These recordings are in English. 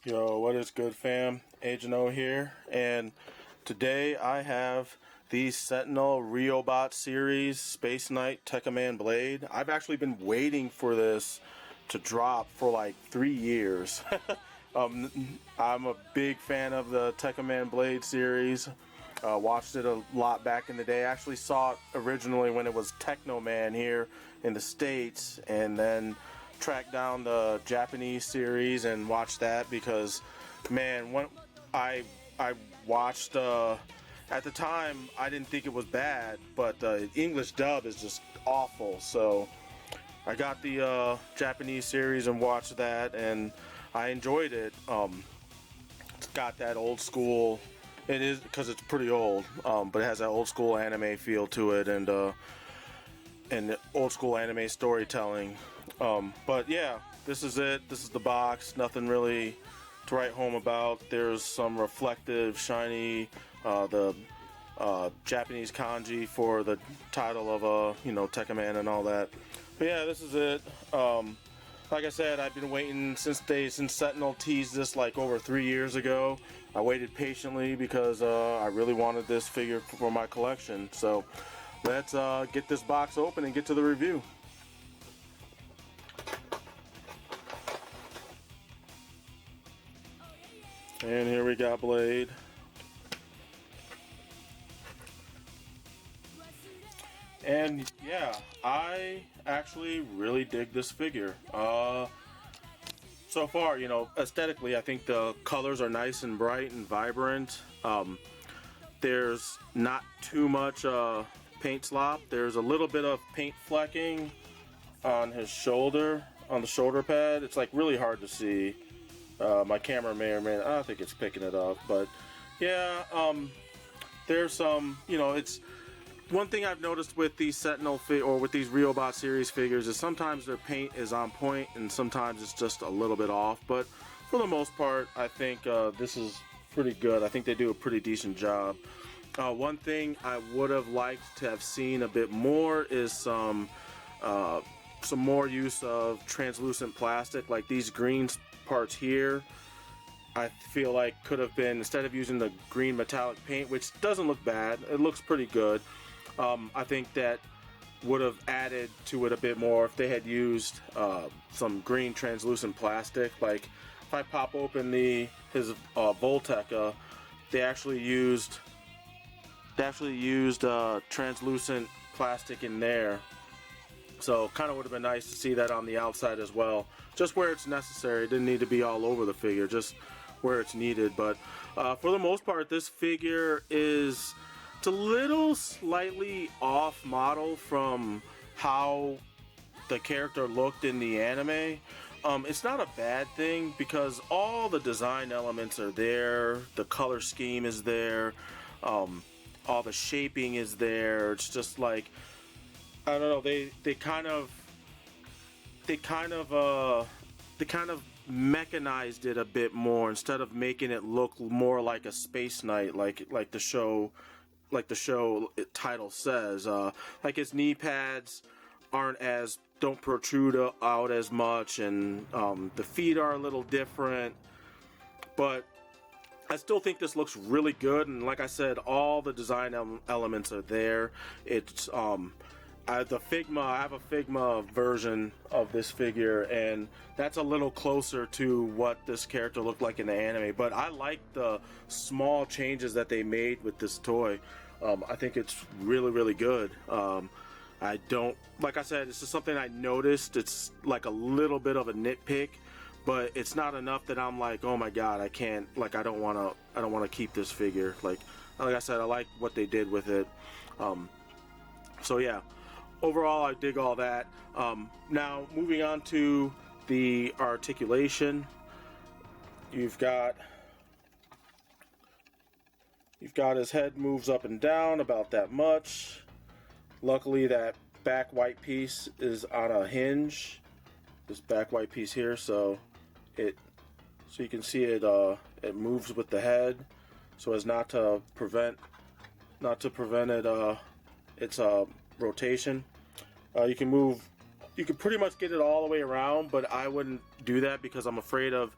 Yo, what is good, fam? Agent O here, and today I have the Sentinel Riobot series Space Knight Tekkaman Blade. I've actually been waiting for this to drop for like 3 years. I'm a big fan of the Tekkaman Blade series. Watched it a lot back in the day. Actually saw it originally when it was Techno Man here in the States, and then tracked down the Japanese series and watched that because, man, when I watched at the time I didn't think it was bad, but the English dub is just awful. So I got the Japanese series and watched that, and I enjoyed it. It's got that old school. It is because it's pretty old, but it has that old school anime feel to it, and old school anime storytelling. But yeah, this is it. This is the box. Nothing really to write home about. There's some reflective, shiny, the Japanese kanji for the title of Tekkaman and all that. But yeah, this is it. Like I said, I've been waiting since Sentinel teased this like over 3 years ago. I waited patiently because I really wanted this figure for my collection. So let's get this box open and get to the review. And here we got Blade. And yeah, I actually really dig this figure. So far, aesthetically, I think the colors are nice and bright and vibrant. There's not too much paint slop. There's a little bit of paint flecking on his shoulder, on the shoulder pad. It's like really hard to see. My camera may or may not, I don't think it's picking it up, but yeah, there's some, it's one thing I've noticed with these Sentinel or with these Riobot series figures is sometimes their paint is on point and sometimes it's just a little bit off, but for the most part, I think this is pretty good. I think they do a pretty decent job. One thing I would have liked to have seen a bit more is some more use of translucent plastic, like these green parts here. I feel like could have been, instead of using the green metallic paint, which doesn't look bad, it looks pretty good. I think that would have added to it a bit more if they had used some green translucent plastic. Like if I pop open his Volteka, they actually used translucent plastic in there. So kind of would have been nice to see that on the outside as well. Just where it's necessary. It didn't need to be all over the figure, just where it's needed. But for the most part, this figure it's a little slightly off model from how the character looked in the anime. It's not a bad thing because all the design elements are there. The color scheme is there. All the shaping is there. It's just like, I don't know, they kind of mechanized it a bit more instead of making it look more like a Space Knight, like the show title says. Like his knee pads don't protrude out as much, and the feet are a little different, but I still think this looks really good. And like I said, all the design elements are there. It's I have a Figma version of this figure, and that's a little closer to what this character looked like in the anime. But I like the small changes that they made with this toy. I think it's really, really good. Like I said, it's just something I noticed. It's like a little bit of a nitpick, but it's not enough that I'm like, oh my god, I can't. Like I don't want to keep this figure. Like I said, I like what they did with it. So yeah. Overall, I dig all that. Now, moving on to the articulation, you've got his head moves up and down about that much. Luckily, that back white piece is on a hinge. This back white piece here, so you can see it. It moves with the head, so as not to prevent its rotation. You can pretty much get it all the way around, but I wouldn't do that because I'm afraid of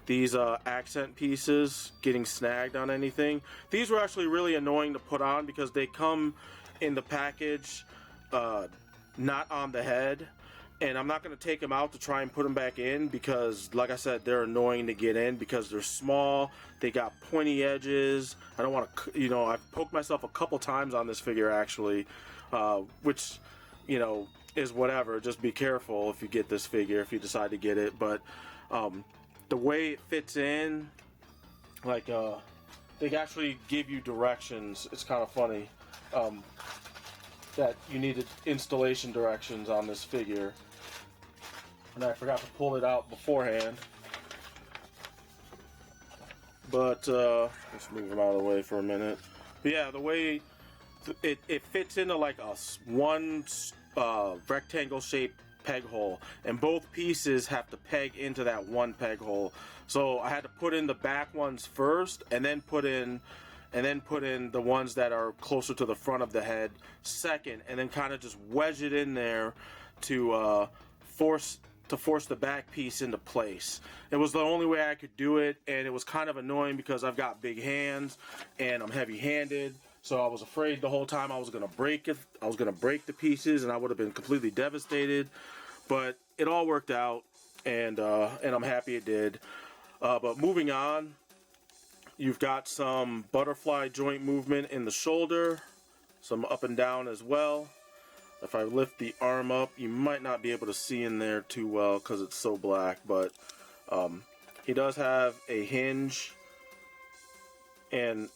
these accent pieces getting snagged on anything. These were actually really annoying to put on because they come in the package not on the head, and I'm not going to take them out to try and put them back in because, like I said, they're annoying to get in because they're small, they got pointy edges. I don't want to, you know, I've poked myself a couple times on this figure actually, which, you know, is whatever. Just be careful if you get this figure, if you decide to get it. But the way it fits in, like they actually give you directions. It's kind of funny that you needed installation directions on this figure, and I forgot to pull it out beforehand. But let's move them out of the way for a minute. But yeah, the way it fits into like a one rectangle shaped peg hole, and both pieces have to peg into that one peg hole. So I had to put in the back ones first, and then put in the ones that are closer to the front of the head second, and then kind of just wedge it in there to force the back piece into place. It was the only way I could do it, and it was kind of annoying because I've got big hands and I'm heavy-handed. So I was afraid the whole time I was gonna break it. I was gonna break the pieces, and I would have been completely devastated. But it all worked out, and I'm happy it did. But moving on, you've got some butterfly joint movement in the shoulder, some up and down as well. If I lift the arm up, you might not be able to see in there too well because it's so black, but he does have a hinge, and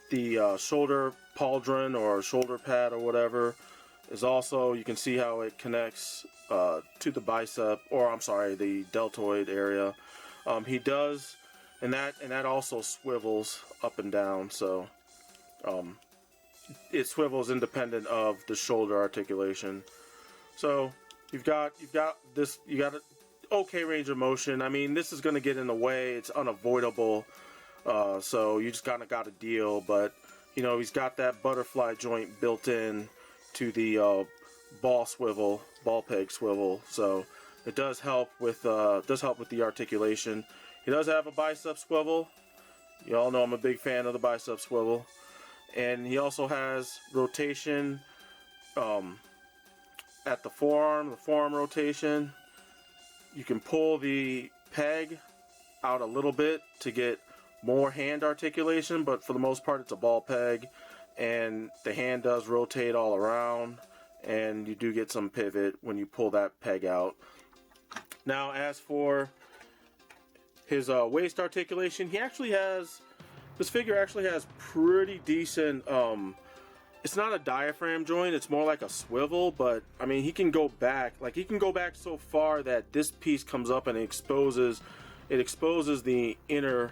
the shoulder pauldron or shoulder pad or whatever is also, you can see how it connects to the bicep, or I'm sorry, the deltoid area. He does, and that also swivels up and down, so it swivels independent of the shoulder articulation. So you got an okay range of motion. I mean, this is going to get in the way. It's unavoidable. So you just kind of got to deal. But you know, he's got that butterfly joint built in to the ball peg swivel. So it does help with the articulation. He does have a bicep swivel. You all know I'm a big fan of the bicep swivel. And he also has rotation at the forearm rotation. You can pull the peg out a little bit to get more hand articulation, but for the most part it's a ball peg, and the hand does rotate all around, and you do get some pivot when you pull that peg out. Now, as for his waist articulation, this figure actually has pretty decent, it's not a diaphragm joint, it's more like a swivel, but I mean, he can go back so far that this piece comes up and it exposes the inner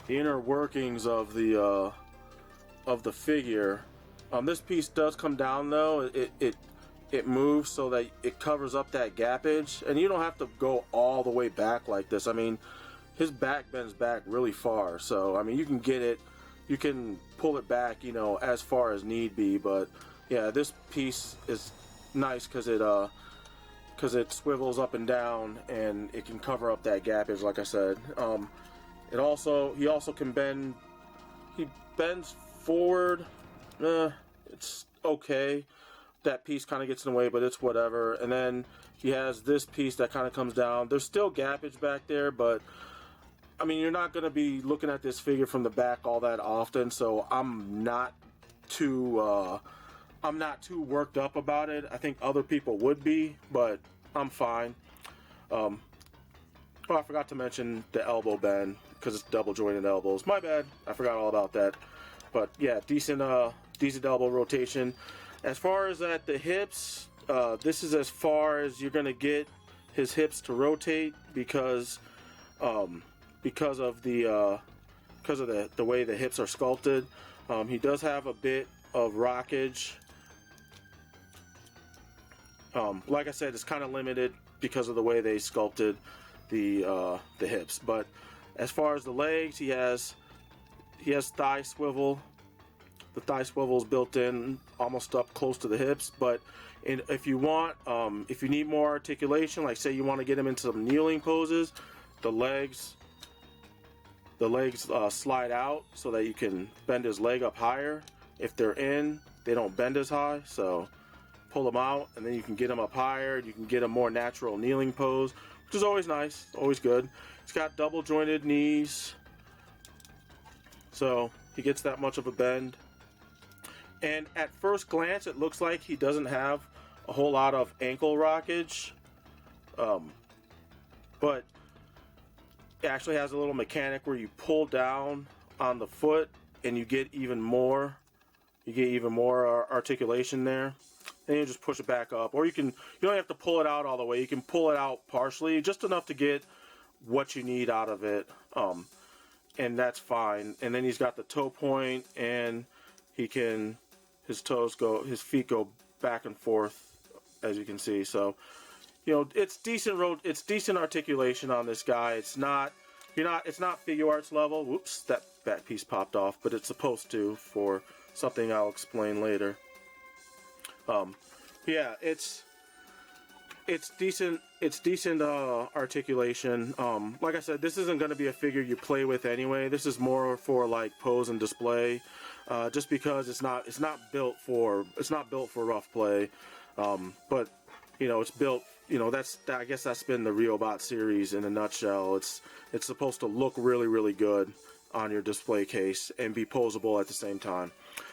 workings of the figure. This piece does come down though. It moves so that it covers up that gappage, and you don't have to go all the way back like this. I mean, his back bends back really far, so I mean, you can pull it back, you know, as far as need be. But yeah, this piece is nice because it swivels up and down, and it can cover up that gappage, like I said. He also can bend. He bends forward. It's okay. That piece kind of gets in the way, but it's whatever. And then he has this piece that kind of comes down. There's still gappage back there, but I mean, you're not going to be looking at this figure from the back all that often, so I'm not too worked up about it. I think other people would be, but I'm fine. Oh, I forgot to mention the elbow bend because it's double jointed elbows. My bad. I forgot all about that. But yeah, decent elbow rotation. As far as at the hips, this is as far as you're going to get his hips to rotate because of the way the hips are sculpted. He does have a bit of rockage. Like I said, it's kind of limited because of the way they sculpted the hips. But as far as the legs, he has thigh swivel. The thigh swivel is built in almost up close to the hips. But if you need more articulation, like say you want to get him into some kneeling poses, the legs the legs slide out so that you can bend his leg up higher. If they're in, they don't bend as high, so pull them out and then you can get them up higher. You can get a more natural kneeling pose, which is always nice, always good. He's got double jointed knees, so he gets that much of a bend. And at first glance, it looks like he doesn't have a whole lot of ankle rockage, but it actually has a little mechanic where you pull down on the foot and you get even more. You get even more articulation there. And you just push it back up, or you don't have to pull it out all the way. You can pull it out partially, just enough to get what you need out of it, and that's fine. And then he's got the toe point, and his feet go back and forth, as you can see. So, it's decent articulation on this guy. It's not figure arts level. Whoops, that back piece popped off, but it's supposed to, for something I'll explain later. Yeah, it's decent. It's decent articulation. Like I said, this isn't going to be a figure you play with anyway. This is more for like pose and display, just because it's not built for rough play. But it's built. I guess that's been the Riobot series in a nutshell. It's supposed to look really, really good on your display case and be posable at the same time.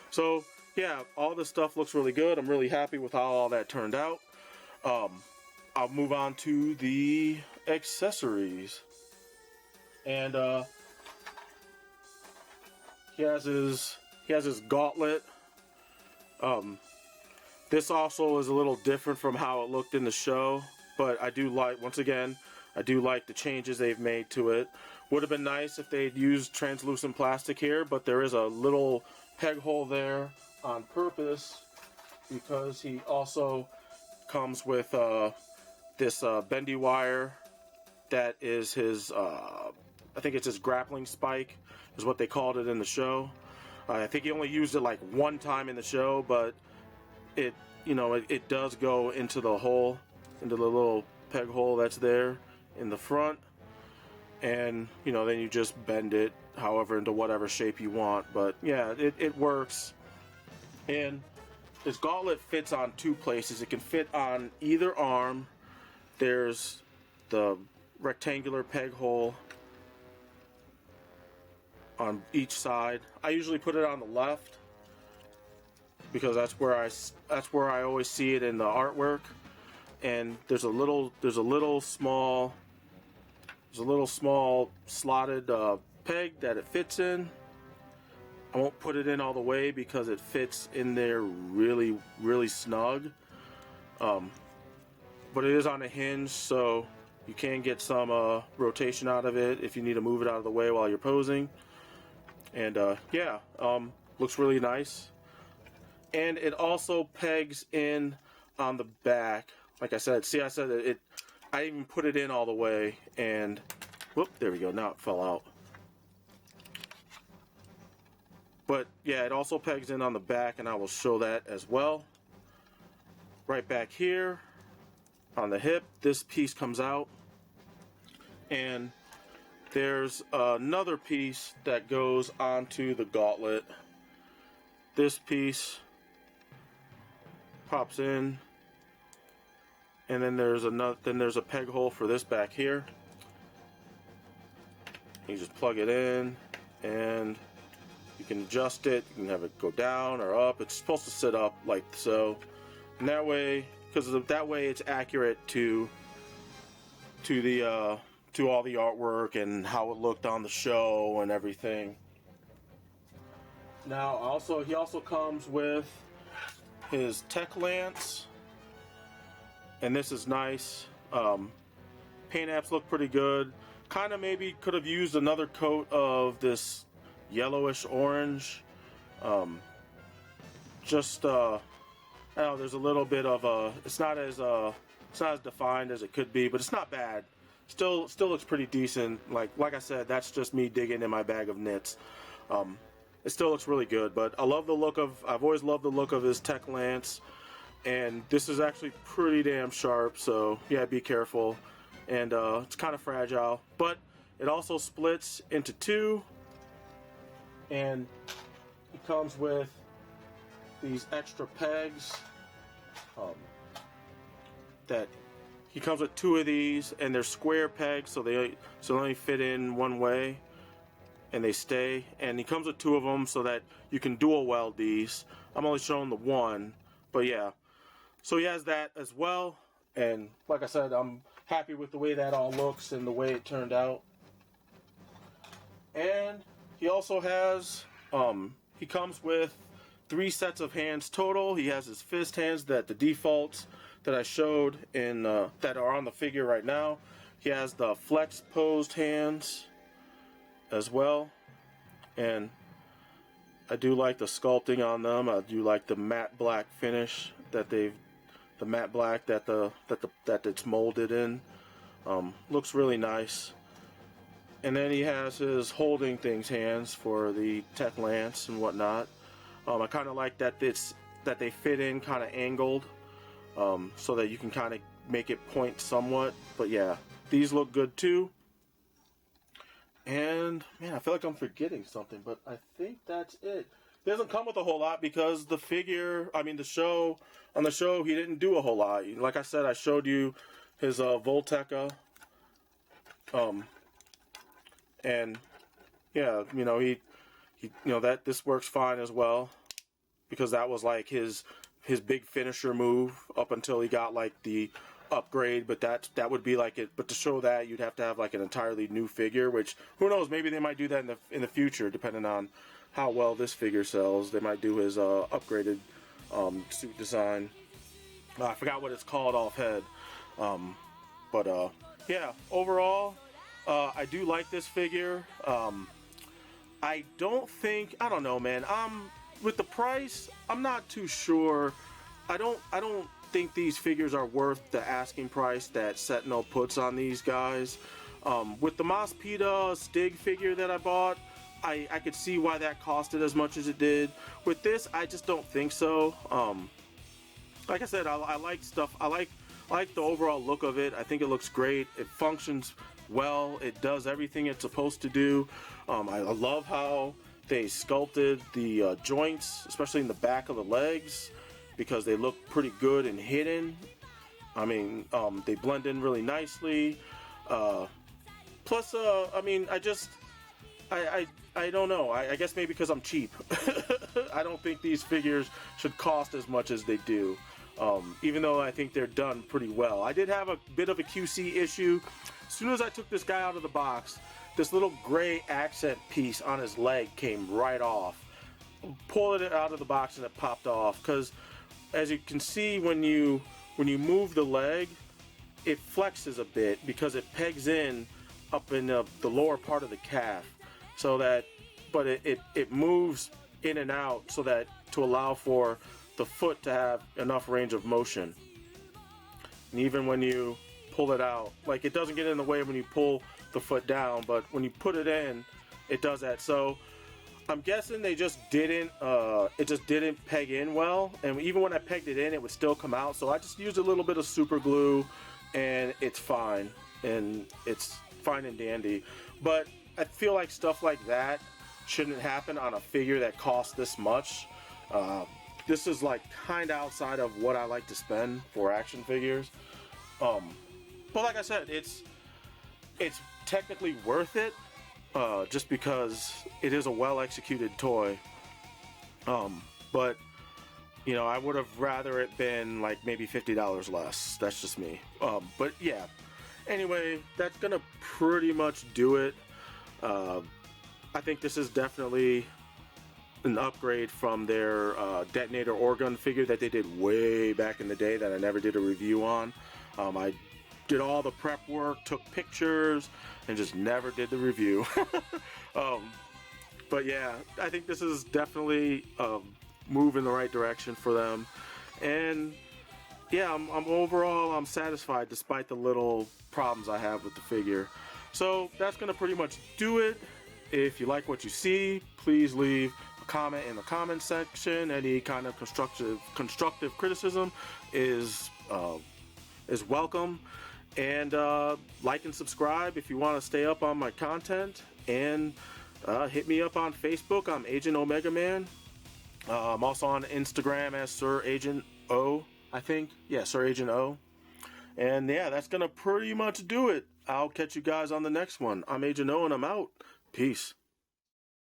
So yeah, all this stuff looks really good. I'm really happy with how all that turned out. I'll move on to the accessories. And he has his gauntlet. This also is a little different from how it looked in the show, but I do like the changes they've made to it. Would have been nice if they'd used translucent plastic here, but there is a little peg hole there on purpose, because he also comes with this bendy wire that is his I think it's his grappling spike is what they called it in the show. I think he only used it like one time in the show, but it does go into the hole, into the little peg hole that's there in the front, and then you just bend it however into whatever shape you want. But yeah, it works. And this gauntlet fits on two places. It can fit on either arm. There's the rectangular peg hole on each side. I usually put it on the left because that's where I always see it in the artwork. And there's a little small slotted peg that it fits in. I won't put it in all the way because it fits in there really, really snug. But it is on a hinge, so you can get some rotation out of it if you need to move it out of the way while you're posing. And yeah, looks really nice. And it also pegs in on the back. Like I said, see, I said it. I even put it in all the way, and whoop, there we go. Now it fell out. But yeah, it also pegs in on the back, and I will show that as well. Right back here on the hip, this piece comes out, and there's another piece that goes onto the gauntlet. This piece pops in, and then there's a peg hole for this back here. You just plug it in, and you can adjust it. You can have it go down or up. It's supposed to sit up like so, and that way, that way it's accurate to all the artwork and how it looked on the show and everything. Now, he also comes with his tech lance, and this is nice. Paint apps look pretty good. Kind of maybe could have used another coat of this yellowish orange. I know there's a little bit of it's not as defined as it could be, but it's not bad. Still looks pretty decent. Like I said, that's just me digging in my bag of nits. It still looks really good, but I've always loved the look of his tech lance, and this is actually pretty damn sharp, so yeah, be careful. And it's kind of fragile, but It also splits into two, and it comes with these extra pegs that he comes with two of these, and they're square pegs, so they only fit in one way, and they stay. And he comes with two of them so that you can dual weld these. I'm only showing the one, but yeah. So he has that as well, and like I said, I'm happy with the way that all looks and the way it turned out. And he also has, he comes with 3 sets of hands total. He has his fist hands, that the defaults that I showed in that are on the figure right now. He has the flex posed hands as well, and I do like the sculpting on them. I do like the matte black finish that the matte black that it's molded in. Looks really nice. And then he has his holding things hands for the Tech Lance and whatnot. I kind of like that they fit in kind of angled, so that you can kind of make it point somewhat. But yeah, these look good too. And man, I feel like I'm forgetting something, but I think that's it. It doesn't come with a whole lot because the figure, on the show, he didn't do a whole lot. Like I said, I showed you his Volteca, and yeah, that this works fine as well, because that was like his big finisher move up until he got like the upgrade. But that would be like it. But to show that, you'd have to have like an entirely new figure, which who knows, maybe they might do that in the future, depending on how well this figure sells. They might do his upgraded suit design. I forgot what it's called offhead, but yeah, overall, I do like this figure. I don't know, man. With the price, I'm not too sure. I don't think these figures are worth the asking price that Sentinel puts on these guys. With the Mospita Stig figure that I bought, I could see why that costed as much as it did. With this, I just don't think so. Like I said, I like stuff. I like the overall look of it. I think it looks great. It functions well. It does everything it's supposed to do. I love how they sculpted the joints, especially in the back of the legs, because they look pretty good and hidden. They blend in really nicely. Plus, I don't know. I guess maybe because I'm cheap. I don't think these figures should cost as much as they do. Even though I think they're done pretty well. I did have a bit of a QC issue. As soon as I took this guy out of the box, this little gray accent piece on his leg came right off. Pulled it out of the box and it popped off. Because as you can see, when you move the leg, it flexes a bit because it pegs in up in the lower part of the calf. So that, but it moves in and out so that to allow for the foot to have enough range of motion. And even when you pull it out, like, it doesn't get in the way when you pull the foot down, but when you put it in, it does that. So I'm guessing they just didn't it just didn't peg in well, and even when I pegged it in, it would still come out. So I just used a little bit of super glue and it's fine, and it's fine and dandy. But I feel like stuff like that shouldn't happen on a figure that costs this much. This is like kind of outside of what I like to spend for action figures. But like I said, it's technically worth it, just because it is a well-executed toy. But I would have rather it been like maybe $50 less. That's just me. But yeah. Anyway, that's gonna pretty much do it. I think this is definitely an upgrade from their detonator orgun figure that they did way back in the day that I never did a review on. I did all the prep work, took pictures, and just never did the review. But yeah, I think this is definitely a move in the right direction for them. And yeah, I'm satisfied despite the little problems I have with the figure. So that's gonna pretty much do it. If you like what you see, please leave a comment in the comment section. Any kind of constructive criticism is welcome. And like and subscribe if you want to stay up on my content. And hit me up on Facebook. I'm Agent Omega Man. I'm also on Instagram as Sir Agent O, I think. Yeah, Sir Agent O. And yeah, that's going to pretty much do it. I'll catch you guys on the next one. I'm Agent O and I'm out. Peace.